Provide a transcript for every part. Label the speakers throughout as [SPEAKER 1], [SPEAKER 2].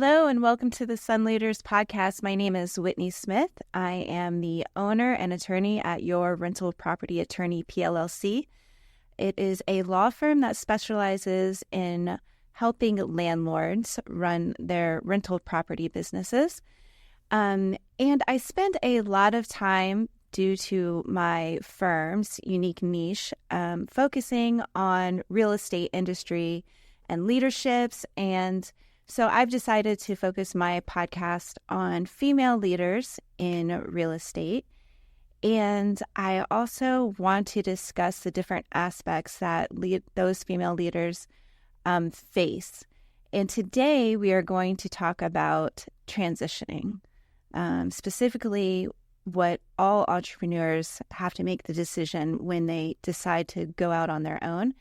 [SPEAKER 1] Hello and welcome to the Sun Leaders podcast. My name is Whitney Smith. I am the owner and attorney at Your Rental Property Attorney PLLC. It is a law firm that specializes in helping landlords run their rental property businesses. And I spend a lot of time, due to my firm's unique niche, focusing on real estate industry and leaderships. And so I've decided to focus my podcast on female leaders in real estate. And I also want to discuss the different aspects that those female leaders face. And today we are going to talk about transitioning, specifically what all entrepreneurs have to make the decision when they decide to go out on their own.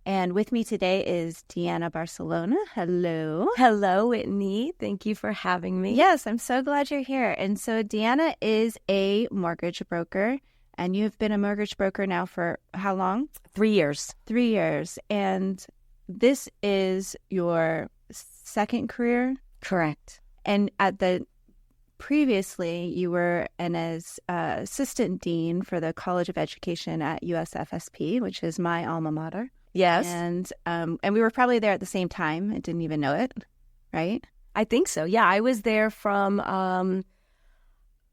[SPEAKER 1] And with me today is Deanna Barcelona. Hello.
[SPEAKER 2] Hello, Whitney. Thank you for having me.
[SPEAKER 1] Yes, I'm so glad you're here. And so Deanna is a mortgage broker, and you've been a mortgage broker now for how long?
[SPEAKER 2] 3 years.
[SPEAKER 1] 3 years. And this is your second career?
[SPEAKER 2] Correct.
[SPEAKER 1] And previously, you were an assistant dean for the College of Education at USFSP, which is my alma mater.
[SPEAKER 2] Yes.
[SPEAKER 1] And we were probably there at the same time and didn't even know it, right?
[SPEAKER 2] I think so. Yeah, I was there from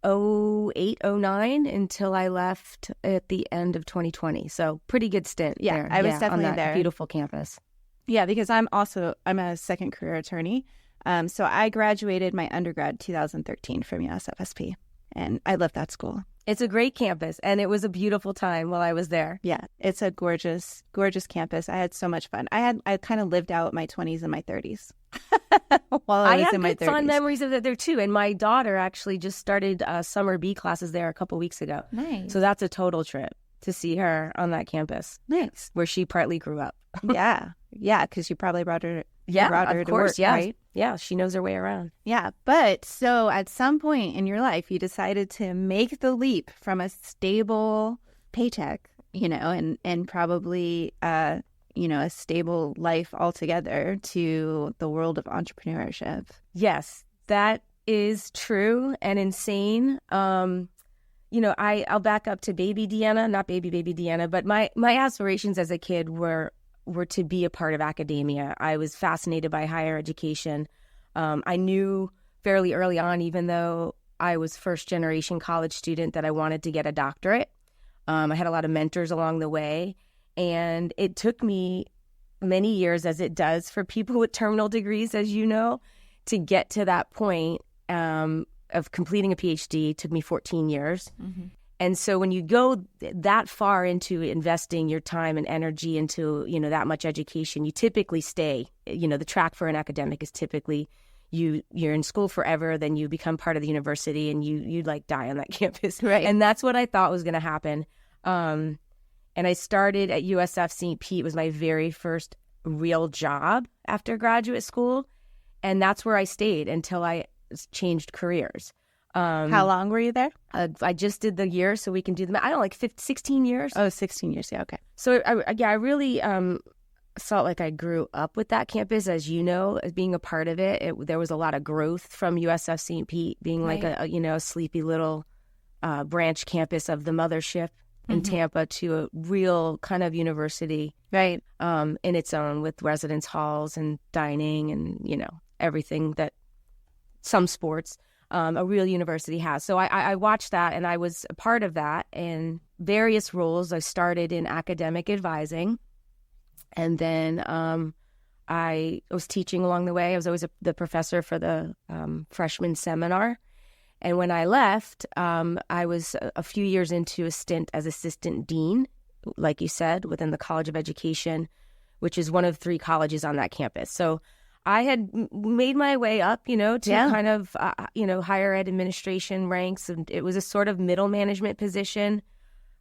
[SPEAKER 2] 08, 09 until I left at the end of 2020. So pretty good stint there.
[SPEAKER 1] I was definitely
[SPEAKER 2] on that
[SPEAKER 1] there.
[SPEAKER 2] Beautiful campus.
[SPEAKER 1] Yeah, because I'm a second career attorney. So I graduated my undergrad 2013 from USFSP, and I love that school.
[SPEAKER 2] It's a great campus, and it was a beautiful time while I was there.
[SPEAKER 1] Yeah, it's a gorgeous, gorgeous campus. I had so much fun. I kind of lived out my 20s and my 30s while I was in my 30s.
[SPEAKER 2] I have good fond memories of it there, too. And my daughter actually just started summer B classes there a couple weeks ago.
[SPEAKER 1] Nice.
[SPEAKER 2] So that's a total trip to see her on that campus.
[SPEAKER 1] Nice.
[SPEAKER 2] Where she partly grew up.
[SPEAKER 1] Yeah, because you probably brought her
[SPEAKER 2] of
[SPEAKER 1] to
[SPEAKER 2] course,
[SPEAKER 1] work,
[SPEAKER 2] yeah.
[SPEAKER 1] right?
[SPEAKER 2] Yeah, she knows her way around.
[SPEAKER 1] Yeah, but so at some point in your life, you decided to make the leap from a stable paycheck, and probably, a stable life altogether to the world of entrepreneurship.
[SPEAKER 2] Yes, that is true and insane. I'll back up to baby Deanna, not baby Deanna, but my aspirations as a kid were to be a part of academia. I was fascinated by higher education. I knew fairly early on, even though I was first-generation college student, that I wanted to get a doctorate. I had a lot of mentors along the way, and it took me many years, as it does for people with terminal degrees, as you know, to get to that point of completing a PhD. It took me 14 years. Mm-hmm. And so when you go that far into investing your time and energy into, that much education, you typically stay. The track for an academic is typically you're in school forever, then you become part of the university and you like die on that campus.
[SPEAKER 1] Right.
[SPEAKER 2] And that's what I thought was going to happen. And I started at USF St. Pete. It was my very first real job after graduate school. And that's where I stayed until I changed careers.
[SPEAKER 1] How long were you there?
[SPEAKER 2] I just did the year, so we can do the math. I don't know, 16 years.
[SPEAKER 1] Oh, 16 years. Yeah, okay.
[SPEAKER 2] So I really felt like I grew up with that campus, as you know, as being a part of it. There was a lot of growth from USF St. Pete being like a sleepy little branch campus of the mothership in Tampa to a real kind of university,
[SPEAKER 1] right?
[SPEAKER 2] In its own, with residence halls and dining and everything that some sports. A real university has. So I watched that, and I was a part of that in various roles. I started in academic advising, and then I was teaching along the way. I was always the professor for the freshman seminar. And when I left, I was a few years into a stint as assistant dean, like you said, within the College of Education, which is one of 3 colleges on that campus. So I had made my way up, to kind of, higher ed administration ranks. And it was a sort of middle management position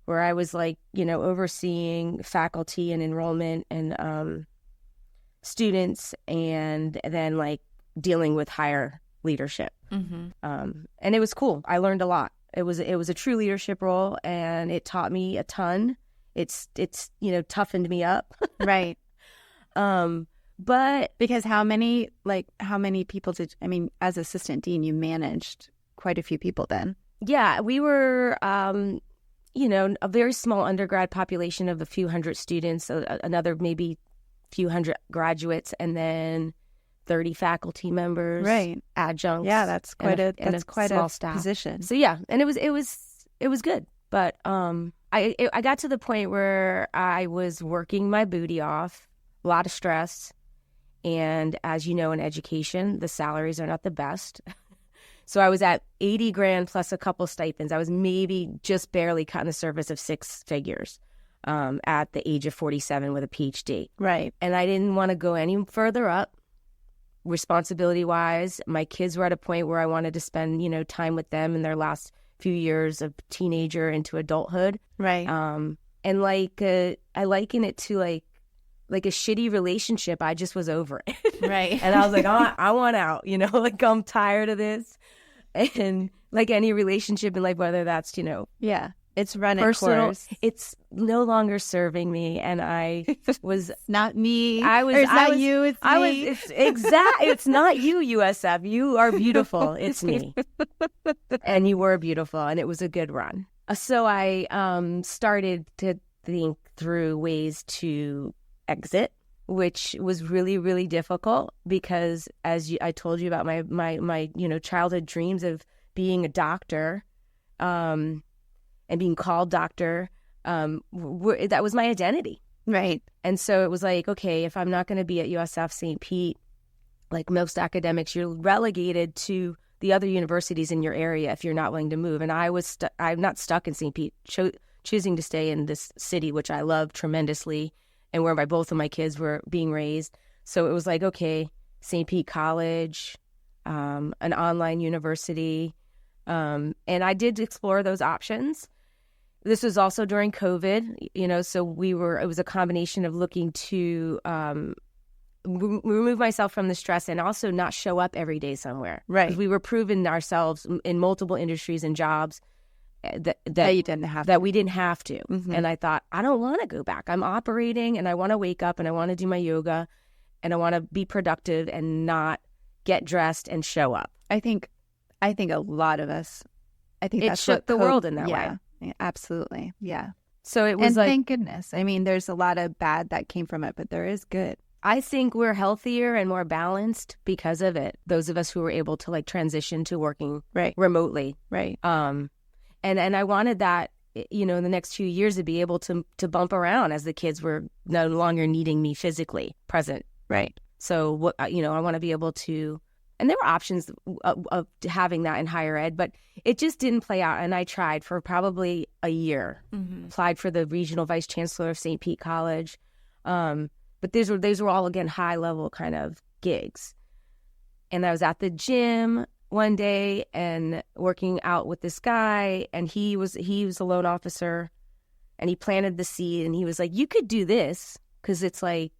[SPEAKER 2] where I was overseeing faculty and enrollment and students, and then dealing with higher leadership. Mm-hmm. And it was cool. I learned a lot. It was a true leadership role, and it taught me a ton. It's toughened me up.
[SPEAKER 1] Right.
[SPEAKER 2] But
[SPEAKER 1] because how many people as assistant dean, you managed quite a few people then.
[SPEAKER 2] Yeah, we were, a very small undergrad population of a few hundred students, another maybe few hundred graduates, and then 30 faculty members,
[SPEAKER 1] right?
[SPEAKER 2] Adjuncts.
[SPEAKER 1] Yeah, that's quite a
[SPEAKER 2] small staff
[SPEAKER 1] position.
[SPEAKER 2] So yeah, and it was good. But I got to the point where I was working my booty off, a lot of stress, and as you know, in education, the salaries are not the best. So I was at $80,000 plus a couple stipends. I was maybe just barely cutting the surface of six figures at the age of 47 with a PhD.
[SPEAKER 1] Right.
[SPEAKER 2] And I didn't want to go any further up responsibility-wise. My kids were at a point where I wanted to spend, time with them in their last few years of teenager into adulthood.
[SPEAKER 1] Right.
[SPEAKER 2] And I liken it to like a shitty relationship. I just was over it.
[SPEAKER 1] Right.
[SPEAKER 2] And I was like, I want out, like I'm tired of this. And like any relationship in life, whether that's,
[SPEAKER 1] yeah, it's run
[SPEAKER 2] personal,
[SPEAKER 1] its course.
[SPEAKER 2] It's no longer serving me. And I was
[SPEAKER 1] not me.
[SPEAKER 2] It's
[SPEAKER 1] not you. It's me.
[SPEAKER 2] It's not you, USF. You are beautiful. It's me. And you were beautiful. And it was a good run. So I started to think through ways to exit, which was really, really difficult because I told you about my childhood dreams of being a doctor and being called doctor. That was my identity.
[SPEAKER 1] Right.
[SPEAKER 2] And so it was like, okay, if I'm not going to be at USF St. Pete, like most academics, you're relegated to the other universities in your area if you're not willing to move. And I'm not stuck in St. Pete, choosing to stay in this city, which I love tremendously, and where both of my kids were being raised. So it was like, okay, St. Pete College, an online university. And I did explore those options. This was also during COVID, so it was a combination of looking to remove myself from the stress and also not show up every day somewhere.
[SPEAKER 1] Right.
[SPEAKER 2] 'Cause we were proving ourselves in multiple industries and jobs that
[SPEAKER 1] you didn't have
[SPEAKER 2] that we didn't have to.
[SPEAKER 1] Mm-hmm.
[SPEAKER 2] And I thought, I don't want to go back. I'm operating and I want to wake up and I want to do my yoga and I want to be productive and not get dressed and show up.
[SPEAKER 1] I think a lot of us,
[SPEAKER 2] it shook the world in that way.
[SPEAKER 1] Yeah, absolutely. Yeah.
[SPEAKER 2] So it was
[SPEAKER 1] and thank goodness. I mean, there's a lot of bad that came from it, but there is good.
[SPEAKER 2] I think we're healthier and more balanced because of it. Those of us who were able to transition to working remotely.
[SPEAKER 1] Right.
[SPEAKER 2] And I wanted that, in the next few years to be able to bump around as the kids were no longer needing me physically present.
[SPEAKER 1] Right.
[SPEAKER 2] So I want to be able to, and there were options of having that in higher ed, but it just didn't play out. And I tried for probably a year, applied for the regional vice chancellor of St. Pete College. But these were all, again, high level kind of gigs. And I was at the gym one day and working out with this guy, and he was a loan officer, and he planted the seed, and he was like, you could do this, because it's like,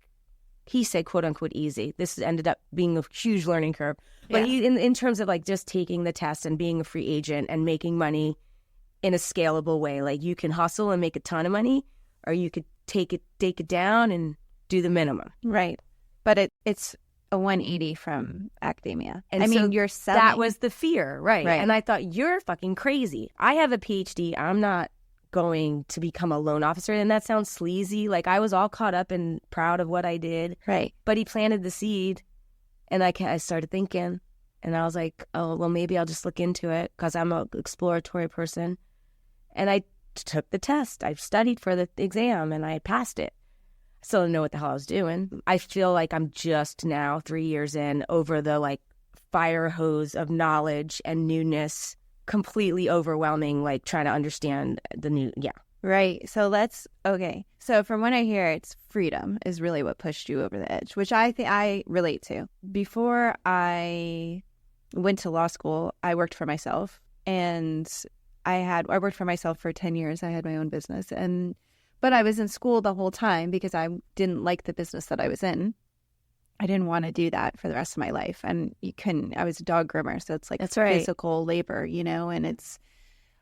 [SPEAKER 2] he said, quote unquote, easy. This ended up being a huge learning curve. But he, in terms of just taking the test and being a free agent and making money in a scalable way, you can hustle and make a ton of money, or you could take it down and do the minimum.
[SPEAKER 1] Right. But it's a 180 from academia.
[SPEAKER 2] And
[SPEAKER 1] so you're selling.
[SPEAKER 2] That was the fear, right? And I thought, you're fucking crazy. I have a PhD. I'm not going to become a loan officer. And that sounds sleazy. I was all caught up and proud of what I did.
[SPEAKER 1] Right.
[SPEAKER 2] But he planted the seed, and I started thinking, and I was like, oh, well, maybe I'll just look into it because I'm an exploratory person. And I took the test. I studied for the exam, and I passed it. Still didn't know what the hell I was doing. I feel like I'm just now 3 years in over the fire hose of knowledge and newness, completely overwhelming, trying to understand the new. Yeah.
[SPEAKER 1] Right. So So from what I hear, it's freedom is really what pushed you over the edge, which I think I relate to. Before I went to law school, I worked for myself, and I worked for myself for 10 years. I had my own business, but I was in school the whole time because I didn't like the business that I was in. I didn't want to do that for the rest of my life. And I was a dog groomer. So it's
[SPEAKER 2] That's right.
[SPEAKER 1] physical labor, and it's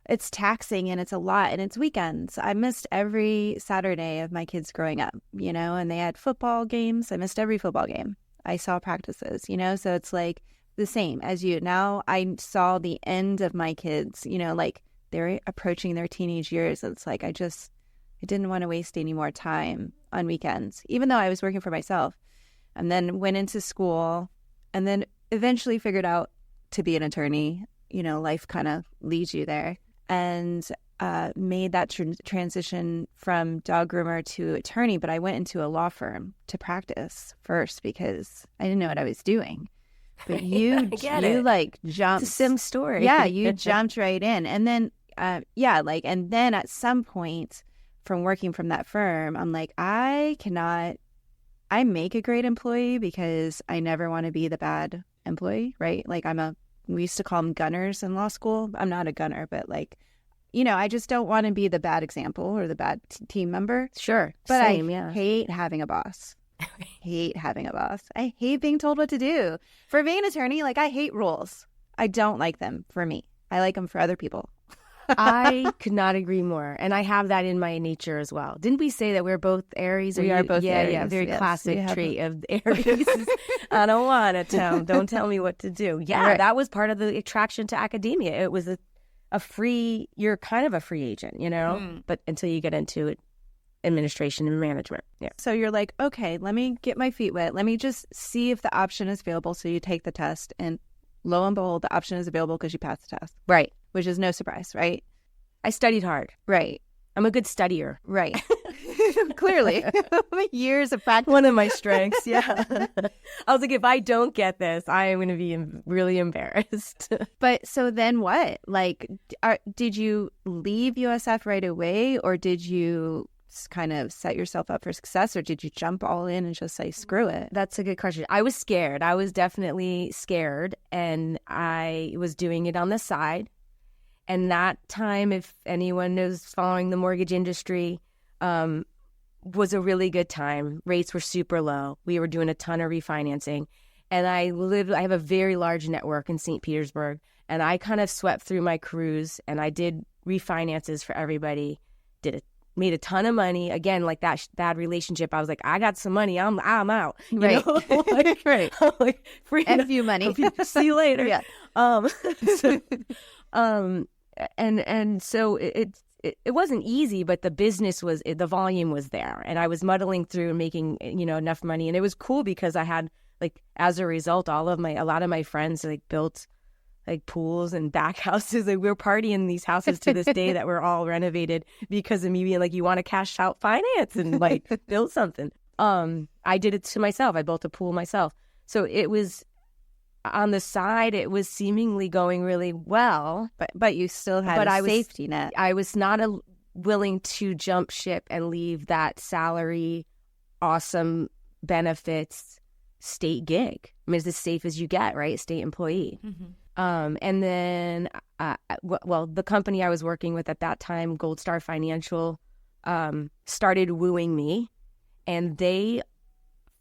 [SPEAKER 1] it's taxing and it's a lot and it's weekends. I missed every Saturday of my kids growing up, and they had football games. I missed every football game. I saw practices, so it's like the same as you. Now I saw the end of my kids, like they're approaching their teenage years. It's like I didn't want to waste any more time on weekends, even though I was working for myself, and then went into school and then eventually figured out to be an attorney. Life kind of leads you there, and made that transition from dog groomer to attorney. But I went into a law firm to practice first because I didn't know what I was doing. But you like jumped.
[SPEAKER 2] It's a sim story.
[SPEAKER 1] Yeah, you jumped right in. And then, and then at some point from working from that firm, I'm like, I make a great employee because I never want to be the bad employee, right? Like we used to call them gunners in law school. I'm not a gunner, but I just don't want to be the bad example or the bad team member.
[SPEAKER 2] Sure.
[SPEAKER 1] But
[SPEAKER 2] Same,
[SPEAKER 1] I hate having a boss. I hate being told what to do. For being an attorney, I hate rules. I don't like them for me. I like them for other people.
[SPEAKER 2] I could not agree more. And I have that in my nature as well. Didn't we say that we're both Aries?
[SPEAKER 1] We are both Aries.
[SPEAKER 2] Yeah, very classic trait of Aries. I don't want to don't tell me what to do. Yeah, right. That was part of the attraction to academia. It was you're kind of a free agent, but until you get into it, administration and management. Yeah.
[SPEAKER 1] So you're like, okay, let me get my feet wet. Let me just see if the option is available. So you take the test, and lo and behold, the option is available because you passed the test.
[SPEAKER 2] Right.
[SPEAKER 1] Which is no surprise, right?
[SPEAKER 2] I studied hard.
[SPEAKER 1] Right.
[SPEAKER 2] I'm a good studier.
[SPEAKER 1] Right. Clearly. Years of practice.
[SPEAKER 2] One of my strengths, yeah. I was like, if I don't get this, I am going to be really embarrassed.
[SPEAKER 1] But so then what? Did you leave USF right away, or did you kind of set yourself up for success, or did you jump all in and just say, screw it?
[SPEAKER 2] That's a good question. I was scared. I was definitely scared, and I was doing it on the side. And that time, if anyone knows following the mortgage industry, was a really good time. Rates were super low. We were doing a ton of refinancing. And I have a very large network in St. Petersburg, and I kind of swept through my crews, and I did refinances for everybody, made a ton of money. Again, like that relationship, I was like, I got some money, I'm out.
[SPEAKER 1] Right.
[SPEAKER 2] Right. Like, free
[SPEAKER 1] F you money.
[SPEAKER 2] See you later.
[SPEAKER 1] Yeah.
[SPEAKER 2] And so it wasn't easy, but the volume was there, and I was muddling through and making enough money, and it was cool because I had, as a result, a lot of my friends built pools and back houses. We're partying in these houses to this day that were all renovated because of me being you want to cash out finance and build something. I did it to myself. I built a pool myself. So it was on the side, it was seemingly going really well.
[SPEAKER 1] But you still had a safety net.
[SPEAKER 2] I was not willing to jump ship and leave that salary, awesome benefits, state gig. I mean, it's as safe as you get, right? State employee. Mm-hmm. And then, the company I was working with at that time, Gold Star Financial, started wooing me, and they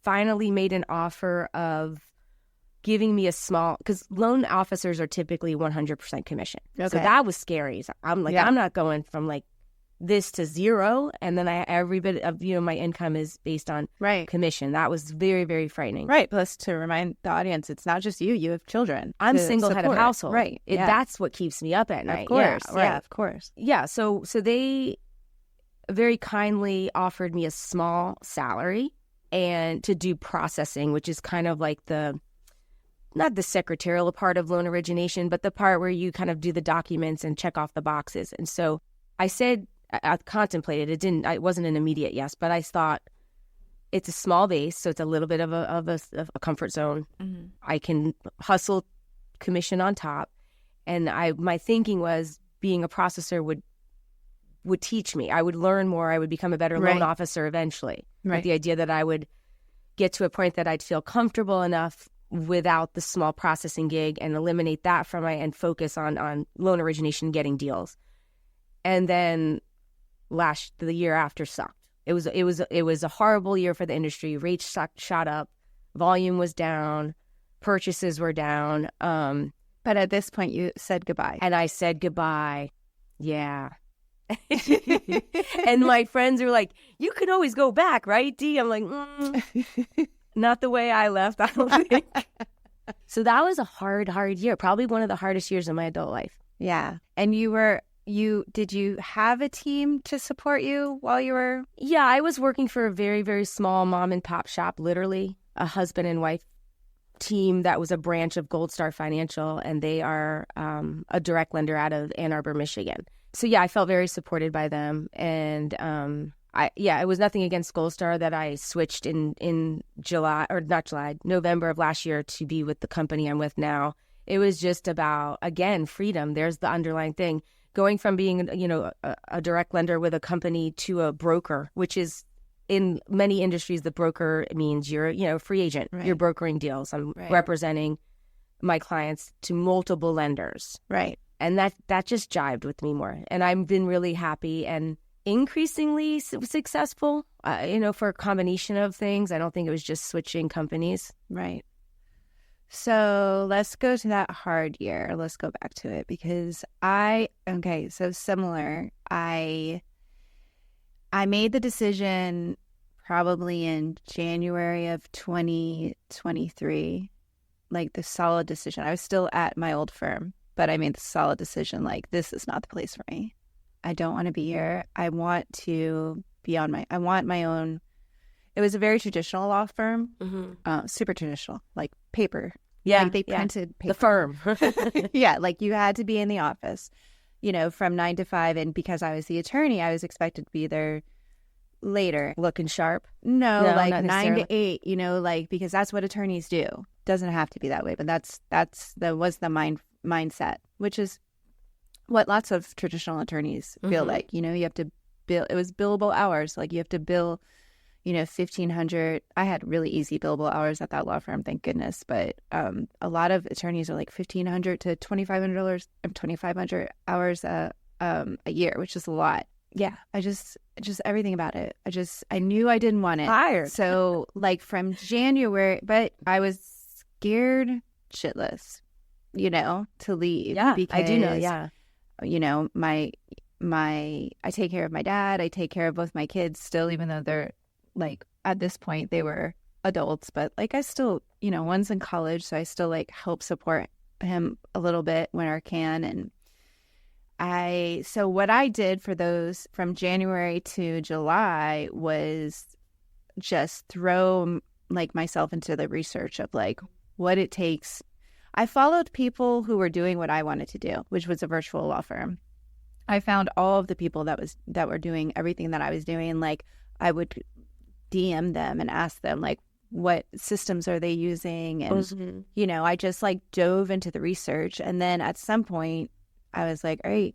[SPEAKER 2] finally made an offer of giving me a small, because loan officers are typically 100% commission. Okay. So that was scary. So I'm I'm not going from this to zero, and then every bit of my income is based on commission. That was very, very frightening.
[SPEAKER 1] Right. Plus, to remind the audience, it's not just you have children.
[SPEAKER 2] I'm single head of household.
[SPEAKER 1] Right.
[SPEAKER 2] That's what keeps me up at night.
[SPEAKER 1] Of course.
[SPEAKER 2] Yeah, right.
[SPEAKER 1] Yeah, of course.
[SPEAKER 2] Yeah. So they very kindly offered me a small salary and to do processing, which is kind of not the secretarial part of loan origination, but the part where you kind of do the documents and check off the boxes. And so I said, I contemplated, it wasn't an immediate yes, but I thought it's a small base, so it's a little bit of a comfort zone. Mm-hmm. I can hustle commission on top. And my thinking was being a processor would teach me. I would learn more. I would become a better loan officer eventually. Right. With the idea that I would get to a point that I'd feel comfortable enough without the small processing gig and eliminate that from and focus on loan origination, getting deals. And then the year after sucked. It was a horrible year for the industry. Rates shot up, volume was down, purchases were down.
[SPEAKER 1] But at this point, you said goodbye.
[SPEAKER 2] And I said goodbye. Yeah. And my friends are like, you can always go back, right, Dee? I'm like, not the way I left, I don't think. So that was a hard year. Probably one of the hardest years of my adult life.
[SPEAKER 1] Yeah. And did you have a team to support you while you were?
[SPEAKER 2] Yeah, I was working for a very, very small mom and pop shop, literally a husband and wife team that was a branch of Gold Star Financial, and they are a direct lender out of Ann Arbor, Michigan. So yeah, I felt very supported by them, and it was nothing against Gold Star that I switched in November of last year to be with the company I'm with now. It was just about, again, freedom. There's the underlying thing. Going from being, a direct lender with a company to a broker, which is in many industries, the broker means you're, a free agent. Right. You're brokering deals. I'm representing my clients to multiple lenders.
[SPEAKER 1] Right.
[SPEAKER 2] And that just jived with me more. And I've been really happy and increasingly successful, for a combination of things. I don't think it was just switching companies.
[SPEAKER 1] Right. So let's go to that hard year. Let's go back to it because so similar. I made the decision probably in January of 2023, like the solid decision. I was still at my old firm, but I made the solid decision, like, this is not the place for me. I don't want to be here. I want to be I want my own. It was a very traditional law firm, super traditional, like paper.
[SPEAKER 2] Yeah,
[SPEAKER 1] like they printed paper.
[SPEAKER 2] The firm.
[SPEAKER 1] Yeah, like you had to be in the office, from 9 to 5. And because I was the attorney, I was expected to be there later.
[SPEAKER 2] Looking sharp?
[SPEAKER 1] No, like 9 to 8, like, because that's what attorneys do. Doesn't have to be that way, but that was the mindset, which is what lots of traditional attorneys feel like. You have to bill. It was billable hours. Like you have to bill 1,500. I had really easy billable hours at that law firm, thank goodness. But a lot of attorneys are like $1,500 to $2,500 hours a year, which is a lot. Yeah, I just everything about it. I knew I didn't want it.
[SPEAKER 2] Tired.
[SPEAKER 1] So like from January, but I was scared shitless, to leave.
[SPEAKER 2] Yeah,
[SPEAKER 1] because,
[SPEAKER 2] I do know. Yeah,
[SPEAKER 1] I take care of my dad. I take care of both my kids still, even though they're like, at this point they were adults, but like I still, one's in college, so I still like help support him a little bit when I can. And so what I did for those from January to July was just throw like myself into the research of like what it takes. I followed people who were doing what I wanted to do, which was a virtual law firm. I found all of the people that were doing everything that I was doing. Like I would DM them and ask them like, what systems are they using? And, I just like dove into the research. And then at some point I was like, all right,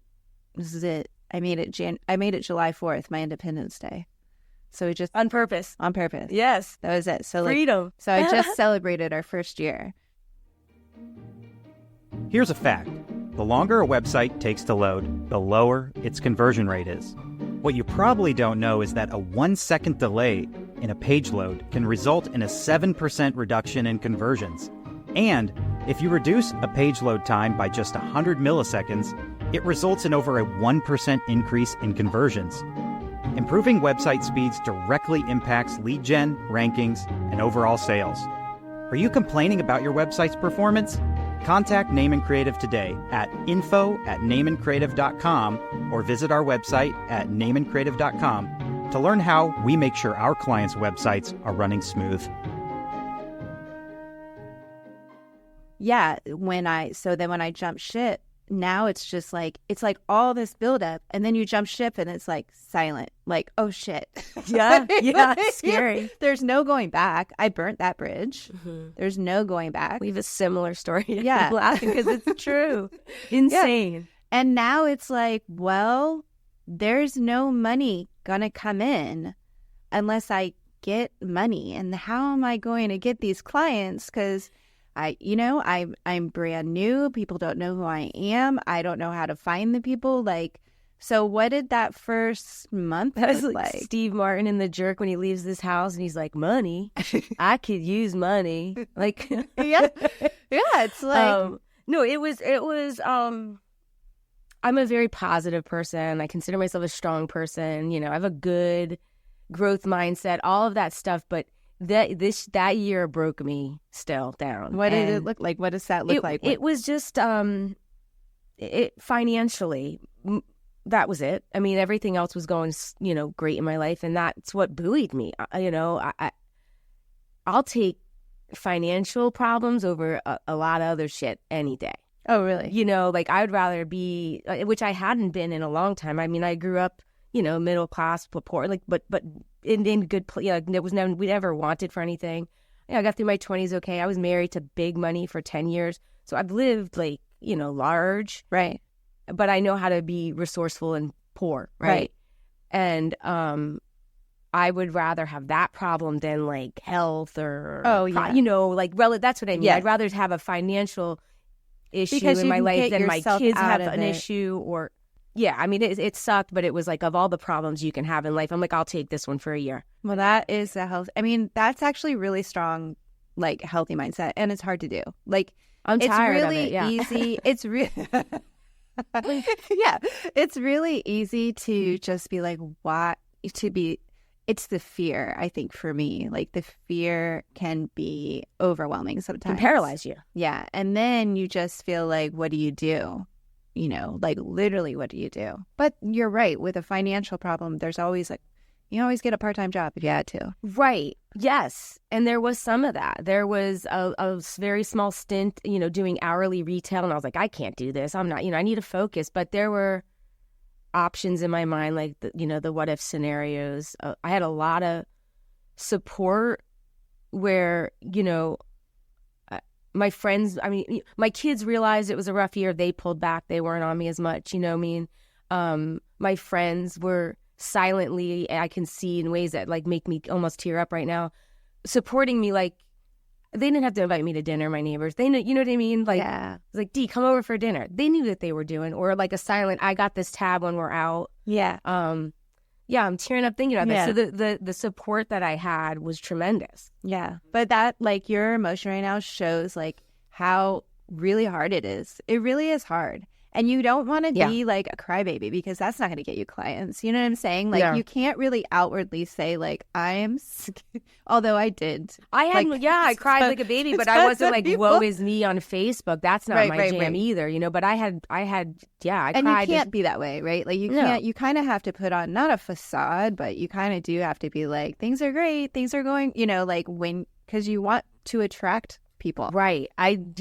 [SPEAKER 1] this is it. I made it July 4th, my Independence Day. So we just
[SPEAKER 2] on purpose.
[SPEAKER 1] Yes. That was it. So
[SPEAKER 2] freedom.
[SPEAKER 1] So I just celebrated our first year.
[SPEAKER 3] Here's a fact. The longer a website takes to load, the lower its conversion rate is. What you probably don't know is that a 1-second delay in a page load can result in a 7% reduction in conversions. And if you reduce a page load time by just 100 milliseconds, it results in over a 1% increase in conversions. Improving website speeds directly impacts lead gen, rankings, and overall sales. Are you complaining about your website's performance? Contact Naaman Creative today at info@naamancreative.com or visit our website at naamancreative.com to learn how we make sure our clients' websites are running smooth.
[SPEAKER 1] Yeah, when I jump ship, now it's just like, it's like all this buildup, and then you jump ship and it's like silent, like, oh shit.
[SPEAKER 2] Yeah, it's scary.
[SPEAKER 1] There's no going back. I burnt that bridge. There's no going back.
[SPEAKER 2] We have a similar story.
[SPEAKER 1] Yeah.
[SPEAKER 2] I'm laughing because it's true. Insane.
[SPEAKER 1] Yeah. And now it's like, well, there's no money gonna come in unless I get money. And how am I going to get these clients? Because I'm brand new. People don't know who I am. I don't know how to find the people. Like, so what did that first month look like?
[SPEAKER 2] Steve Martin in The Jerk when he leaves this house and he's like, money. I could use money. Like,
[SPEAKER 1] yeah. It's like,
[SPEAKER 2] no, it was, I'm a very positive person. I consider myself a strong person. You know, I have a good growth mindset, all of that stuff. But that year broke me still down.
[SPEAKER 1] What did it look like? What does that look like?
[SPEAKER 2] It was just financially, that was it. I mean, everything else was going, you know, great in my life, and that's what buoyed me. You know, I'll take financial problems over a lot of other shit any day.
[SPEAKER 1] Oh, really?
[SPEAKER 2] You know, like I would rather be, which I hadn't been in a long time. I mean, I grew up, you know, middle class, poor, like, but in good place. You know, there was we never wanted for anything. You know, I got through my 20s okay. I was married to big money for 10 years, so I've lived like, you know, large,
[SPEAKER 1] right?
[SPEAKER 2] But I know how to be resourceful and poor, right? And I would rather have that problem than like health or you know, like that's what I mean. Yeah. I'd rather have a financial issue in my life than my kids have an issue or I mean, it sucked, but it was like of all the problems you can have in life, I'm like, I'll take this one for a year.
[SPEAKER 1] Well, that is a health. I mean, that's actually really strong, like healthy mindset, and it's hard to do. Like
[SPEAKER 2] I'm tired of it.
[SPEAKER 1] Yeah. Easy. It's really it's really easy to just be like, it's the fear, I think, for me. Like the fear can be overwhelming sometimes.
[SPEAKER 2] Can paralyze you.
[SPEAKER 1] Yeah. And then you just feel like, what do you do? You know, like literally, what do you do? But you're right. With a financial problem, there's always like, you always get a part-time job if you had to.
[SPEAKER 2] Right. Yes. And there was some of that. There was a very small stint, you know, doing hourly retail. And I was like, I can't do this. I'm not, you know, I need to focus. But there were options in my mind, like, the what if scenarios. I had a lot of support where, you know, my friends, I mean, my kids realized it was a rough year. They pulled back. They weren't on me as much, you know what I mean? My friends were silently, I can see in ways that like make me almost tear up right now, supporting me. Like they didn't have to invite me to dinner, my neighbors, they know, you know what I mean? Like, like, Dee, come over for dinner. They knew what they were doing. Or like a silent, I got this tab when we're out. I'm tearing up thinking about that. So the support that I had was tremendous.
[SPEAKER 1] Yeah. But that, like, your emotion right now shows like how really hard it is. It really is hard. And you don't want to be like a crybaby because that's not going to get you clients. You know what I'm saying? Like you can't really outwardly say like, I am although I did.
[SPEAKER 2] I cried like a baby, but I wasn't like, woe is me on Facebook. That's not my jam either, you know, but I cried.
[SPEAKER 1] And you can't be that way, right? Like you can't, you kind of have to put on, not a facade, but you kind of do have to be like, things are great. Things are going, you know, like because you want to attract people.
[SPEAKER 2] Right. I'm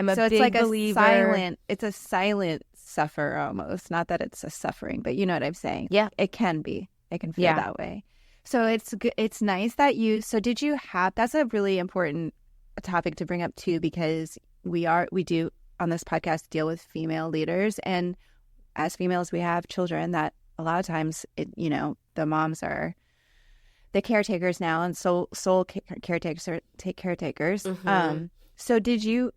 [SPEAKER 2] a big
[SPEAKER 1] like
[SPEAKER 2] believer.
[SPEAKER 1] It's a silent suffer almost. Not that it's a suffering, but you know what I'm saying?
[SPEAKER 2] Yeah.
[SPEAKER 1] It can be. It can feel that way. So it's nice that so did you have, that's a really important topic to bring up too, because we do on this podcast deal with female leaders, and as females we have children that a lot of times you know, the moms are the caretakers now, and sole caretakers take caretakers.
[SPEAKER 2] Mm-hmm.
[SPEAKER 1] So did you,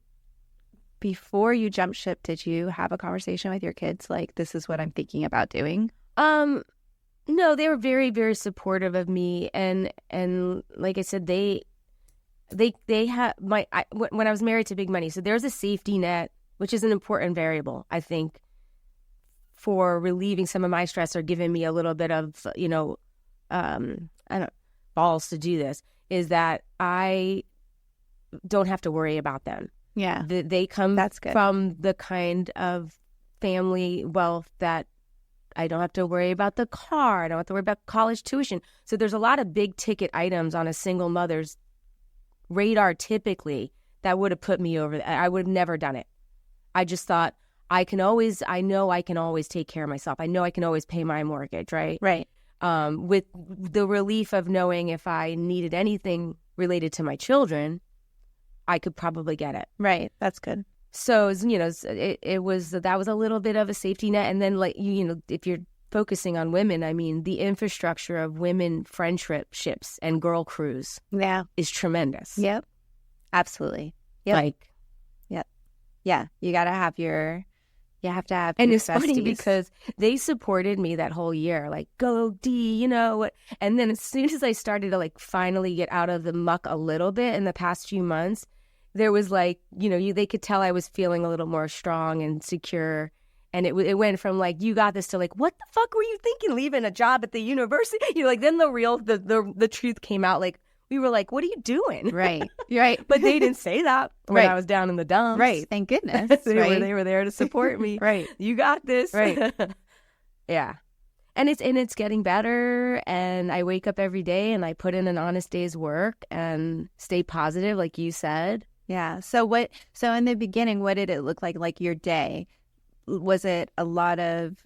[SPEAKER 1] before you jump ship, did you have a conversation with your kids like, this is what I'm thinking about doing?
[SPEAKER 2] No, they were very, very supportive of me, and like I said, they had when I was married to big money, so there's a safety net, which is an important variable, I think, for relieving some of my stress or giving me a little bit of, you know, balls to do this, is that I don't have to worry about them.
[SPEAKER 1] Yeah.
[SPEAKER 2] They come from the kind of family wealth that I don't have to worry about the car. I don't have to worry about college tuition. So there's a lot of big ticket items on a single mother's radar typically that would have put me over. I would have never done it. I just thought I know I can always take care of myself. I know I can always pay my mortgage, right?
[SPEAKER 1] Right.
[SPEAKER 2] With the relief of knowing if I needed anything related to my children, I could probably get it.
[SPEAKER 1] Right. That's good.
[SPEAKER 2] So, you know, that was a little bit of a safety net. And then, like, you know, if you're focusing on women, I mean, the infrastructure of women friendships and girl crews is tremendous.
[SPEAKER 1] Yep. Absolutely. Yep.
[SPEAKER 2] Like,
[SPEAKER 1] yeah. You got to have you have to have
[SPEAKER 2] and
[SPEAKER 1] your
[SPEAKER 2] it's
[SPEAKER 1] besties.
[SPEAKER 2] Funny because they supported me that whole year, like, go Dee, you know. And then as soon as I started to like finally get out of the muck a little bit in the past few months, there was like, you know, they could tell I was feeling a little more strong and secure, And it went from like, you got this, to like, what the fuck were you thinking, leaving a job at the university? You know, like, then the truth came out. Like, we were like, what are you doing?
[SPEAKER 1] Right. Right.
[SPEAKER 2] But they didn't say that when I was down in the dumps.
[SPEAKER 1] Right. Thank goodness.
[SPEAKER 2] They were there to support me.
[SPEAKER 1] Right.
[SPEAKER 2] You got this.
[SPEAKER 1] Right.
[SPEAKER 2] Yeah. And it's getting better, and I wake up every day and I put in an honest day's work and stay positive, like you said.
[SPEAKER 1] Yeah. So in the beginning, what did it look like your day? Was it a lot of,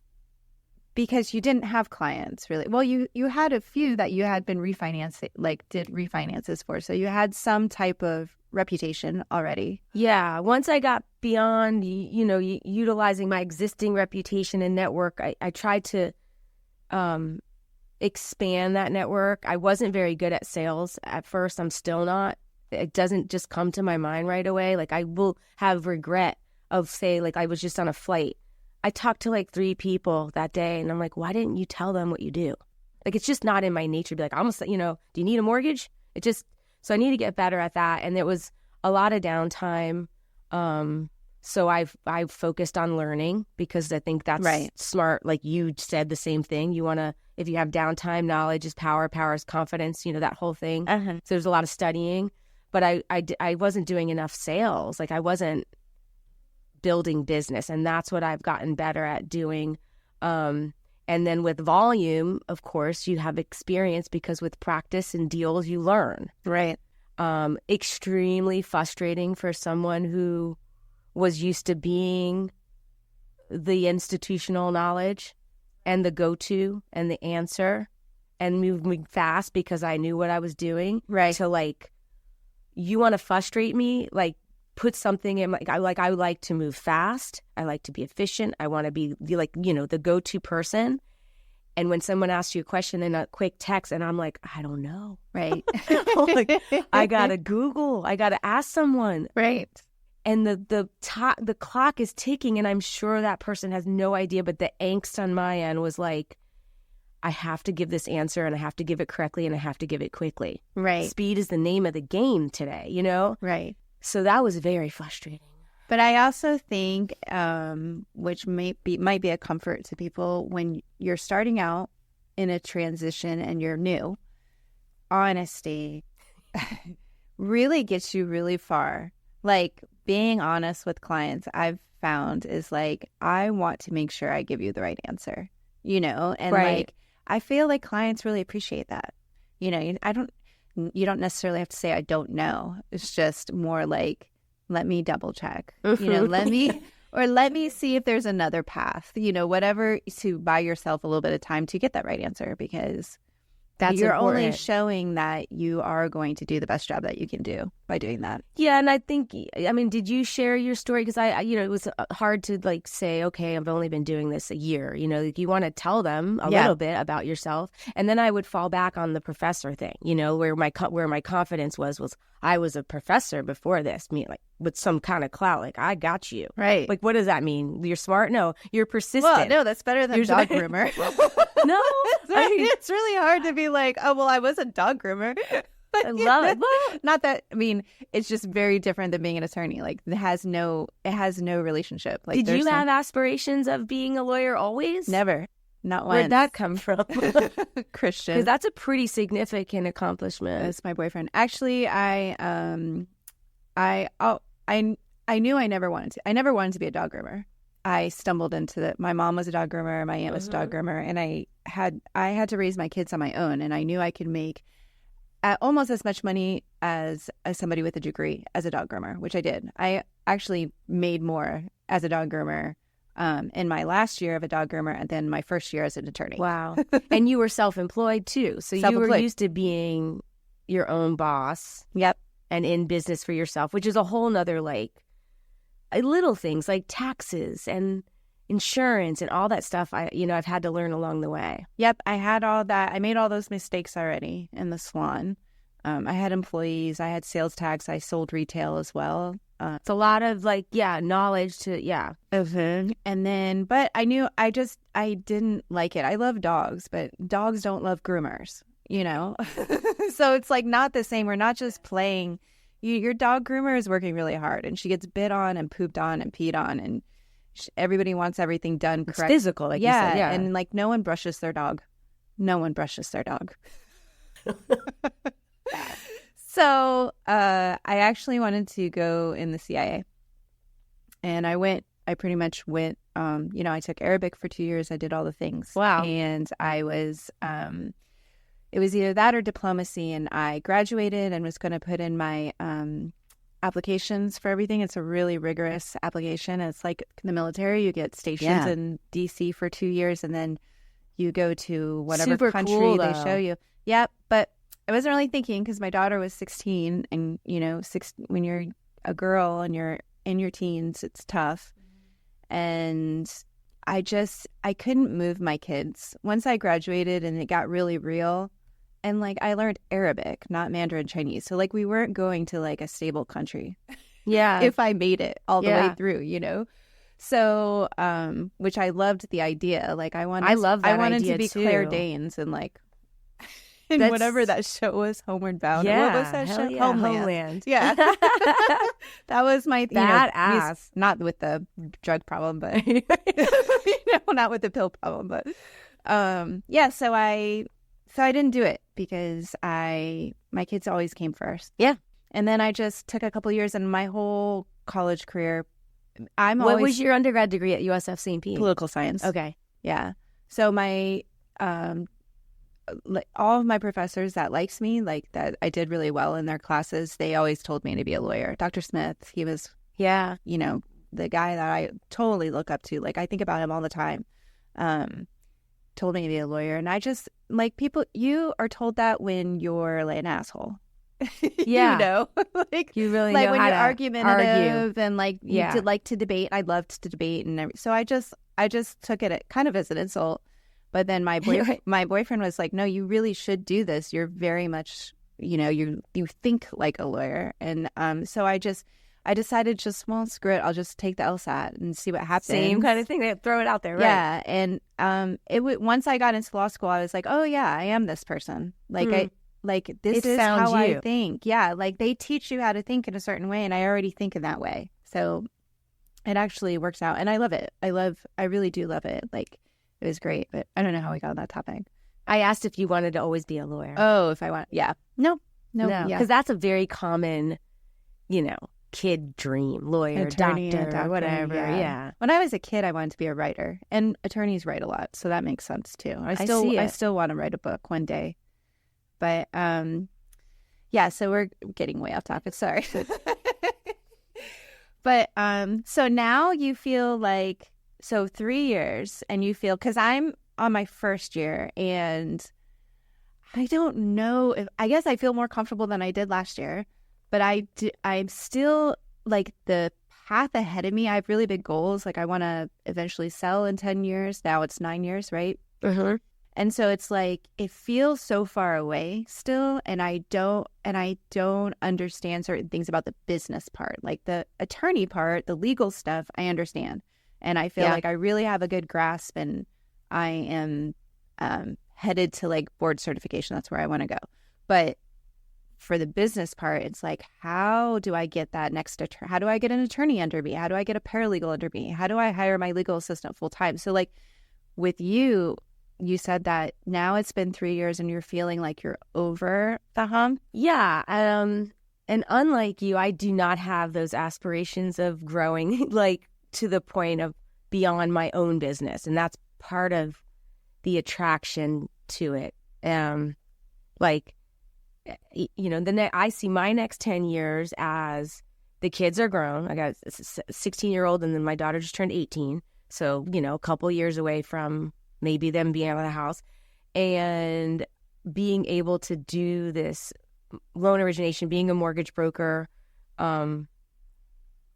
[SPEAKER 1] because you didn't have clients really? Well, you had a few that you had been refinancing, like did refinances for. So you had some type of reputation already.
[SPEAKER 2] Yeah. Once I got beyond, utilizing my existing reputation and network, I tried to expand that network. I wasn't very good at sales at first. I'm still not. It doesn't just come to my mind right away. Like, I will have regret of, say, like, I was just on a flight. I talked to like 3 people that day, and I'm like, why didn't you tell them what you do? Like, it's just not in my nature to be like, almost, do you need a mortgage? So I need to get better at that. And it was a lot of downtime. So I've focused on learning, because I think that's smart. Like you said, the same thing. You want to, if you have downtime, knowledge is power, power is confidence, that whole thing. So there's a lot of studying, but I wasn't doing enough sales. Like, I wasn't building business, and that's what I've gotten better at doing. And then with volume, of course, you have experience, because with practice and deals, you learn.
[SPEAKER 1] Right.
[SPEAKER 2] Extremely frustrating for someone who was used to being the institutional knowledge and the go-to and the answer and moving fast because I knew what I was doing.
[SPEAKER 1] Right.
[SPEAKER 2] To like, you want to frustrate me? Like, put something in I like to move fast. I like to be efficient. I want to be like, the go-to person. And when someone asks you a question in a quick text, and I'm like, I don't know.
[SPEAKER 1] Right.
[SPEAKER 2] Like, I gotta Google. I gotta ask someone.
[SPEAKER 1] Right.
[SPEAKER 2] And the clock is ticking, and I'm sure that person has no idea. But the angst on my end was like, I have to give this answer, and I have to give it correctly, and I have to give it quickly.
[SPEAKER 1] Right.
[SPEAKER 2] Speed is the name of the game today,
[SPEAKER 1] Right.
[SPEAKER 2] So that was very frustrating.
[SPEAKER 1] But I also think, which might be a comfort to people, when you're starting out in a transition and you're new, honesty really gets you really far. Like, being honest with clients, I've found, is like, I want to make sure I give you the right answer, and like, I feel like clients really appreciate that. You don't necessarily have to say, I don't know. It's just more like, let me double check, let me see if there's another path, whatever, to buy yourself a little bit of time to get that right answer, because you're
[SPEAKER 2] important.
[SPEAKER 1] only showing that you are going to do the best job that you can do by doing that.
[SPEAKER 2] Yeah, and I think, did you share your story? Because it was hard to like say, okay, I've only been doing this a year. Like, you want to tell them a little bit about yourself, and then I would fall back on the professor thing. Where my confidence was I was a professor before this, like with some kind of clout. Like, I got you.
[SPEAKER 1] Right.
[SPEAKER 2] Like, what does that mean? You're smart? No, you're persistent.
[SPEAKER 1] Well, no, that's better than dog groomer.
[SPEAKER 2] No,
[SPEAKER 1] it's really hard to be like, oh, well, I was a dog groomer.
[SPEAKER 2] I love it. Well,
[SPEAKER 1] not that, it's just very different than being an attorney. Like, it has no relationship. Like,
[SPEAKER 2] did you have aspirations of being a lawyer always?
[SPEAKER 1] Never. Not once.
[SPEAKER 2] Where'd that come from?
[SPEAKER 1] Christian.
[SPEAKER 2] Because that's a pretty significant accomplishment.
[SPEAKER 1] That's my boyfriend. Actually, I knew I never wanted to be a dog groomer. I stumbled into my mom was a dog groomer, my aunt was a dog groomer, and I had to raise my kids on my own, and I knew I could make almost as much money as somebody with a degree as a dog groomer, which I did. I actually made more as a dog groomer in my last year of a dog groomer and then my first year as an attorney.
[SPEAKER 2] Wow. And you were self-employed too. So you were used to being your own boss.
[SPEAKER 1] Yep.
[SPEAKER 2] And in business for yourself, which is a whole nother like little things like taxes and insurance and all that stuff. I've had to learn along the way.
[SPEAKER 1] Yep. I had all that. I made all those mistakes already in the salon. I had employees. I had sales tax. I sold retail as well.
[SPEAKER 2] It's a lot of knowledge to,
[SPEAKER 1] And then, but I knew I didn't like it. I love dogs, but dogs don't love groomers, So it's like not the same. We're not just playing. Your dog groomer is working really hard, and she gets bit on and pooped on and peed on, and everybody wants everything done
[SPEAKER 2] It's
[SPEAKER 1] correct.
[SPEAKER 2] physical, like you said. Yeah.
[SPEAKER 1] And like no one brushes their dog. No one brushes their dog. So I actually wanted to go in the CIA. And I pretty much went, I took Arabic for 2 years. I did all the things.
[SPEAKER 2] Wow.
[SPEAKER 1] And I was, it was either that or diplomacy. And I graduated and was going to put in my applications for everything. It's a really rigorous application. It's like the military. You get stationed in DC for 2 years, and then you go to whatever
[SPEAKER 2] Super
[SPEAKER 1] country
[SPEAKER 2] cool,
[SPEAKER 1] they
[SPEAKER 2] though.
[SPEAKER 1] show you. Yeah, but I wasn't really thinking because my daughter was 16, and when you're a girl and you're in your teens, it's tough. And I couldn't move my kids. Once I graduated and it got really real, and like I learned Arabic, not Mandarin Chinese. So like we weren't going to like a stable country.
[SPEAKER 2] Yeah.
[SPEAKER 1] If I made it all the way through, So, which I loved the idea. Like I wanted
[SPEAKER 2] idea
[SPEAKER 1] to be
[SPEAKER 2] too.
[SPEAKER 1] Claire Danes and like in whatever that show was, Homeward Bound.
[SPEAKER 2] Yeah.
[SPEAKER 1] What was that show?
[SPEAKER 2] Yeah. Homeland.
[SPEAKER 1] Yeah. That was my
[SPEAKER 2] Badass.
[SPEAKER 1] not with the drug problem, but not with the pill problem, but so I didn't do it because my kids always came first.
[SPEAKER 2] Yeah.
[SPEAKER 1] And then I just took a couple of years, and my whole college career,
[SPEAKER 2] What was your undergrad degree at USF St. Pete?
[SPEAKER 1] Political science.
[SPEAKER 2] Okay.
[SPEAKER 1] Yeah. So my all of my professors that likes me, like that I did really well in their classes, they always told me to be a lawyer. Dr. Smith, he was, the guy that I totally look up to. Like I think about him all the time. Told me to be a lawyer, and I just like people. You are told that when you're like an asshole.
[SPEAKER 2] Yeah.
[SPEAKER 1] Like
[SPEAKER 2] you really
[SPEAKER 1] like
[SPEAKER 2] know
[SPEAKER 1] when
[SPEAKER 2] how
[SPEAKER 1] you're
[SPEAKER 2] to
[SPEAKER 1] argumentative and like you
[SPEAKER 2] Yeah.
[SPEAKER 1] did like to debate. I loved to debate and so I just took it kind of as an insult. But then my boyfriend was like, "No, you really should do this. You're very much, you think like a lawyer." And so I decided screw it. I'll just take the LSAT and see what happens.
[SPEAKER 2] Same kind of thing. They throw it out there, right?
[SPEAKER 1] Yeah, and once I got into law school, I was like, "Oh yeah, I am this person." Like this
[SPEAKER 2] It
[SPEAKER 1] is
[SPEAKER 2] found
[SPEAKER 1] how
[SPEAKER 2] you.
[SPEAKER 1] I think. Yeah, like they teach you how to think in a certain way, and I already think in that way. So it actually works out, and I love it. I really do love it. Like it was great, but I don't know how we got on that topic.
[SPEAKER 2] I asked if you wanted to always be a lawyer.
[SPEAKER 1] Oh, if I want, yeah, no, yeah,
[SPEAKER 2] because that's a very common, kid dream. Lawyer,
[SPEAKER 1] Attorney,
[SPEAKER 2] doctor, whatever. Yeah.
[SPEAKER 1] When I was a kid, I wanted to be a writer, and attorneys write a lot, so that makes sense too. I
[SPEAKER 2] see it.
[SPEAKER 1] still want to write a book one day. But, so we're getting way off topic. Sorry. But, so now you feel like, 3 years and you feel, because I'm on my first year and I don't know I guess I feel more comfortable than I did last year, but I'm still like the path ahead of me. I have really big goals. Like I want to eventually sell in 10 years. Now it's 9 years, right?
[SPEAKER 2] Mm-hmm.
[SPEAKER 1] And so it's like it feels so far away still, and I don't understand certain things about the business part. Like the attorney part, the legal stuff, I understand. And I feel like I really have a good grasp, and I am headed to like board certification. That's where I want to go. But for the business part, it's like, how do I get that next attorney? How do I get an attorney under me? How do I get a paralegal under me? How do I hire my legal assistant full time? So like with you said that now it's been 3 years and you're feeling like you're over the hump.
[SPEAKER 2] Yeah. And unlike you, I do not have those aspirations of growing like to the point of beyond my own business. And that's part of the attraction to it. I see my next 10 years as the kids are grown. I got a 16-year-old and then my daughter just turned 18. So, a couple years away from maybe them being out of the house and being able to do this loan origination, being a mortgage broker on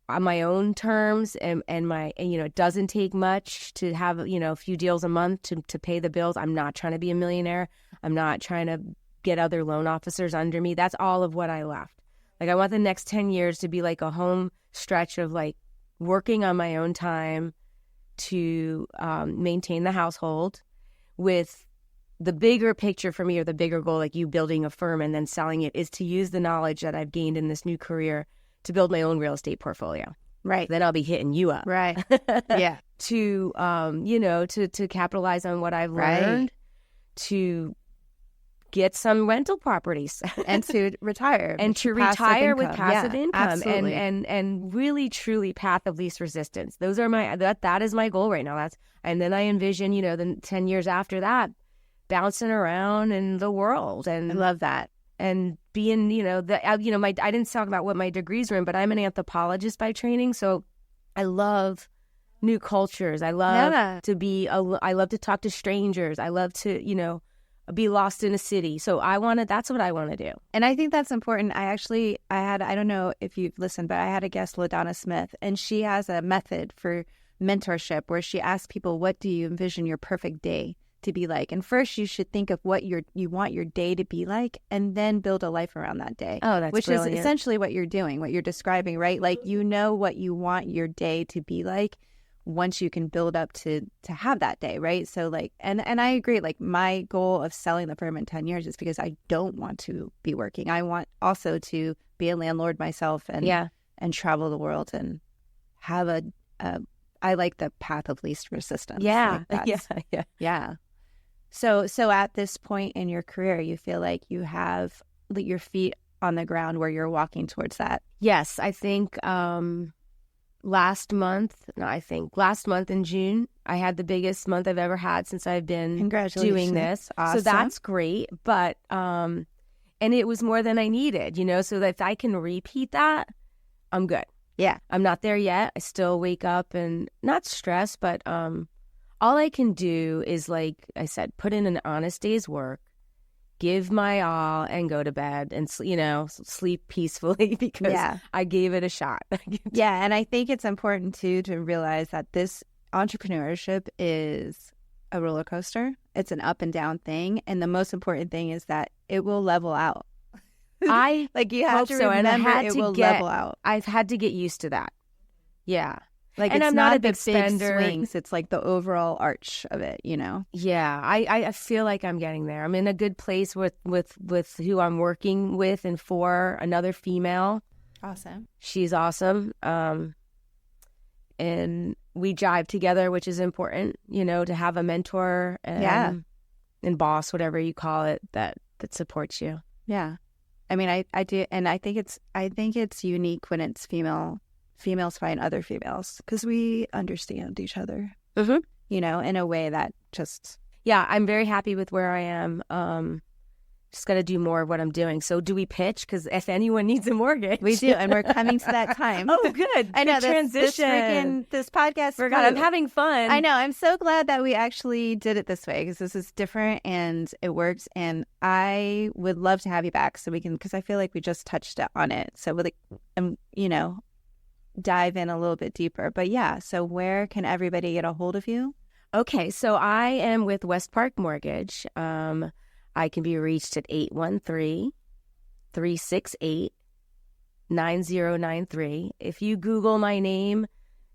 [SPEAKER 2] my own terms and it doesn't take much to have, a few deals a month to pay the bills. I'm not trying to be a millionaire. I'm not trying to get other loan officers under me. That's all of what I left. Like I want the next 10 years to be like a home stretch of like working on my own time to maintain the household, with the bigger picture for me, or the bigger goal, like you building a firm and then selling it, is to use the knowledge that I've gained in this new career to build my own real estate portfolio.
[SPEAKER 1] Right.
[SPEAKER 2] Then I'll be hitting you up.
[SPEAKER 1] Right. Yeah.
[SPEAKER 2] To, to capitalize on what I've learned, to get some rental properties
[SPEAKER 1] and to retire.
[SPEAKER 2] And to retire with passive income.
[SPEAKER 1] Absolutely.
[SPEAKER 2] And really, truly path of least resistance. Those are that is my goal right now. And then I envision, the 10 years after that, bouncing around in the world. And
[SPEAKER 1] I love that.
[SPEAKER 2] And being, I didn't talk about what my degrees were in, but I'm an anthropologist by training. So I love new cultures. I love I love to talk to strangers. I love to, be lost in a city. So that's what I want to do.
[SPEAKER 1] And I think that's important. I don't know if you've listened, but I had a guest, LaDonna Smith, and she has a method for mentorship where she asks people, what do you envision your perfect day to be like? And first you should think of what you want your day to be like, and then build a life around that day.
[SPEAKER 2] Oh, that's
[SPEAKER 1] which
[SPEAKER 2] brilliant.
[SPEAKER 1] is essentially what you're doing, what you're describing, right? Like, what you want your day to be like once you can build up to have that day, right? So like, and I agree, like my goal of selling the firm in 10 years is because I don't want to be working. I want also to be a landlord myself and travel the world and have I like the path of least resistance.
[SPEAKER 2] Yeah.
[SPEAKER 1] Like yeah. So at this point in your career, you feel like you have your feet on the ground where you're walking towards that.
[SPEAKER 2] Yes, I think last month in June, I had the biggest month I've ever had since I've been doing this.
[SPEAKER 1] Awesome.
[SPEAKER 2] So that's great. But, and it was more than I needed, so that if I can repeat that, I'm good.
[SPEAKER 1] Yeah.
[SPEAKER 2] I'm not there yet. I still wake up and not stressed, but all I can do is, like I said, put in an honest day's work, give my all, and go to bed and, sleep peacefully because I gave it a shot.
[SPEAKER 1] Yeah. And I think it's important, too, to realize that this entrepreneurship is a roller coaster. It's an up and down thing. And the most important thing is that it will level out.
[SPEAKER 2] You
[SPEAKER 1] have to remember it will level out.
[SPEAKER 2] I've had to get used to that. Yeah.
[SPEAKER 1] Like,
[SPEAKER 2] and
[SPEAKER 1] it's
[SPEAKER 2] I'm
[SPEAKER 1] not
[SPEAKER 2] a big spender.
[SPEAKER 1] Swings. It's like the overall arch of it,
[SPEAKER 2] Yeah, I feel like I'm getting there. I'm in a good place with who I'm working with and for, another female.
[SPEAKER 1] Awesome.
[SPEAKER 2] She's awesome. And we jive together, which is important, to have a mentor and boss, whatever you call it, that supports you.
[SPEAKER 1] Yeah. I mean, I do, and I think it's unique when it's females find other females because we understand each other, in a way that just...
[SPEAKER 2] Yeah, I'm very happy with where I am. Just got to do more of what I'm doing. So do we pitch? Because if anyone needs a mortgage...
[SPEAKER 1] We do, and we're coming to that time.
[SPEAKER 2] Oh, good.
[SPEAKER 1] I know,
[SPEAKER 2] transition.
[SPEAKER 1] This podcast...
[SPEAKER 2] Forgot, I'm having fun.
[SPEAKER 1] I know. I'm so glad that we actually did it this way because this is different and it works. And I would love to have you back so we can... Because I feel like we just touched on it. So, dive in a little bit deeper. But yeah, so where can everybody get a hold of you?
[SPEAKER 2] Okay, so I am with West Park Mortgage. I can be reached at 813-368-9093. If you Google my name,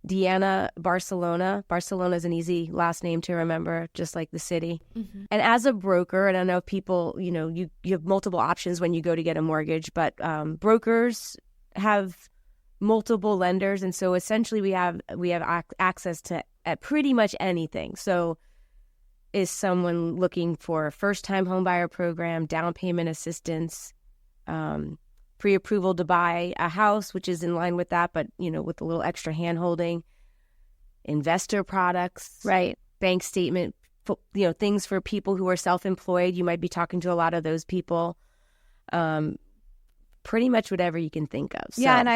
[SPEAKER 2] Deanna Barcelona. Barcelona is an easy last name to remember, just like the city. Mm-hmm. And as a broker, and I know people, you have multiple options when you go to get a mortgage, but brokers have multiple lenders, and so essentially we have access to pretty much anything. So is someone looking for a first-time homebuyer program, down payment assistance, pre-approval to buy a house, which is in line with that, but with a little extra hand-holding, investor products,
[SPEAKER 1] right?
[SPEAKER 2] Bank statement, things for people who are self-employed. You might be talking to a lot of those people. Pretty much whatever you can think of. So.
[SPEAKER 1] Yeah, and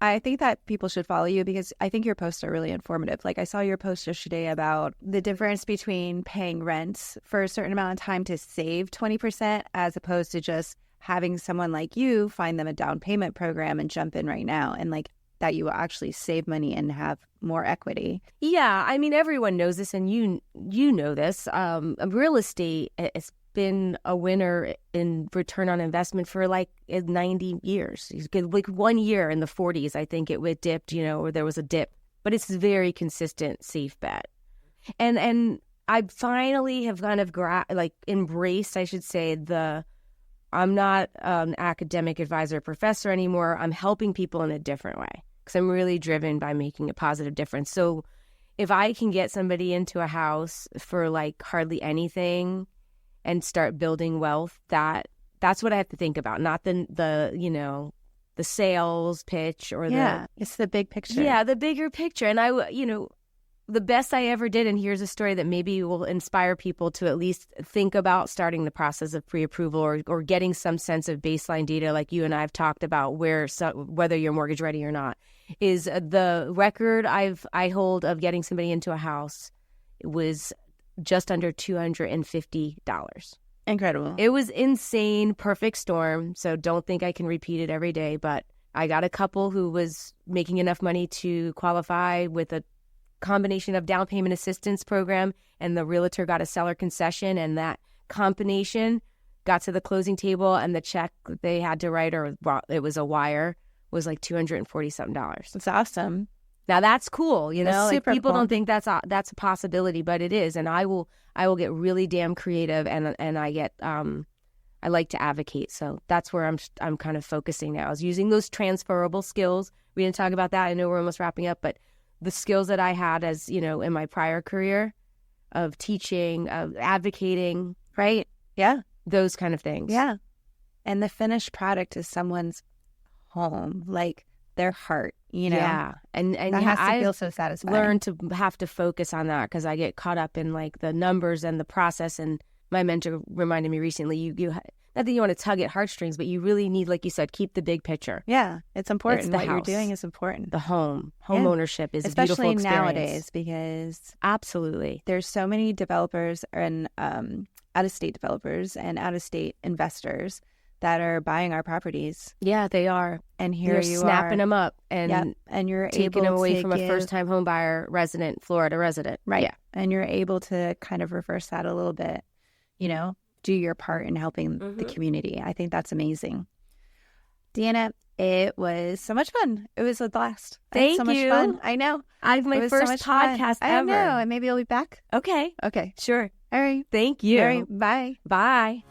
[SPEAKER 1] I think that people should follow you because I think your posts are really informative. Like I saw your post yesterday about the difference between paying rent for a certain amount of time to save 20% as opposed to just having someone like you find them a down payment program and jump in right now, and like that you will actually save money and have more equity.
[SPEAKER 2] Yeah, I mean, everyone knows this, and you know this. Real estate, it's been a winner in return on investment for like 90 years. Like 1 year in the 40s, I think it dipped, or there was a dip, but it's a very consistent, safe bet. And I finally have kind of embraced, I should say, I'm not an academic advisor or professor anymore. I'm helping people in a different way. because I'm really driven by making a positive difference. So if I can get somebody into a house for like hardly anything and start building wealth, that's what I have to think about, not the the sales pitch or
[SPEAKER 1] it's the big picture.
[SPEAKER 2] Yeah, the bigger picture. And the best I ever did, and here's a story that maybe will inspire people to at least think about starting the process of pre-approval or getting some sense of baseline data like you and I have talked about whether you're mortgage ready or not, is the record I hold of getting somebody into a house was just under $250.
[SPEAKER 1] Incredible.
[SPEAKER 2] It was insane, perfect storm. So don't think I can repeat it every day, but I got a couple who was making enough money to qualify with a combination of down payment assistance program, and the realtor got a seller concession, and that combination got to the closing table, and the check that they had to write, or it was a wire, was like $240 something.
[SPEAKER 1] That's awesome.
[SPEAKER 2] Now that's cool,
[SPEAKER 1] That's
[SPEAKER 2] like people
[SPEAKER 1] cool.
[SPEAKER 2] don't think that's a possibility, but it is. And I will get really damn creative, and I like to advocate. So that's where I'm kind of focusing now, is using those transferable skills. We didn't talk about that. I know we're almost wrapping up, but the skills that I had as, in my prior career of teaching, of advocating,
[SPEAKER 1] right? Yeah.
[SPEAKER 2] Those kind of things.
[SPEAKER 1] Yeah. And the finished product is someone's home, like their heart,
[SPEAKER 2] Yeah. And
[SPEAKER 1] that has to feel so satisfying.
[SPEAKER 2] Learn to have to focus on that, because I get caught up in like the numbers and the process. And my mentor reminded me recently, you not that you want to tug at heartstrings, but you really need, like you said, keep the big picture.
[SPEAKER 1] Yeah, it's important.
[SPEAKER 2] It's the
[SPEAKER 1] what
[SPEAKER 2] house.
[SPEAKER 1] you're doing is important.
[SPEAKER 2] The home ownership is
[SPEAKER 1] especially
[SPEAKER 2] a beautiful experience.
[SPEAKER 1] Nowadays, because
[SPEAKER 2] absolutely
[SPEAKER 1] there's so many developers and out-of-state developers and out-of-state investors that are buying our properties.
[SPEAKER 2] Yeah, they are.
[SPEAKER 1] And here
[SPEAKER 2] They're
[SPEAKER 1] you
[SPEAKER 2] snapping
[SPEAKER 1] are.
[SPEAKER 2] them up and
[SPEAKER 1] you're
[SPEAKER 2] taking them away from
[SPEAKER 1] give,
[SPEAKER 2] a first-time home buyer, resident, Florida resident.
[SPEAKER 1] Right.
[SPEAKER 2] Yeah.
[SPEAKER 1] And you're able to kind of reverse that a little bit, do your part in helping the community. I think that's amazing. Deanna, it was so much fun. It was a blast.
[SPEAKER 2] Thank
[SPEAKER 1] so much
[SPEAKER 2] you.
[SPEAKER 1] fun. I know.
[SPEAKER 2] I've my first podcast ever.
[SPEAKER 1] I know. And maybe you'll be back.
[SPEAKER 2] Okay.
[SPEAKER 1] Okay.
[SPEAKER 2] Sure.
[SPEAKER 1] All right.
[SPEAKER 2] Thank you.
[SPEAKER 1] All right. Bye.
[SPEAKER 2] Bye.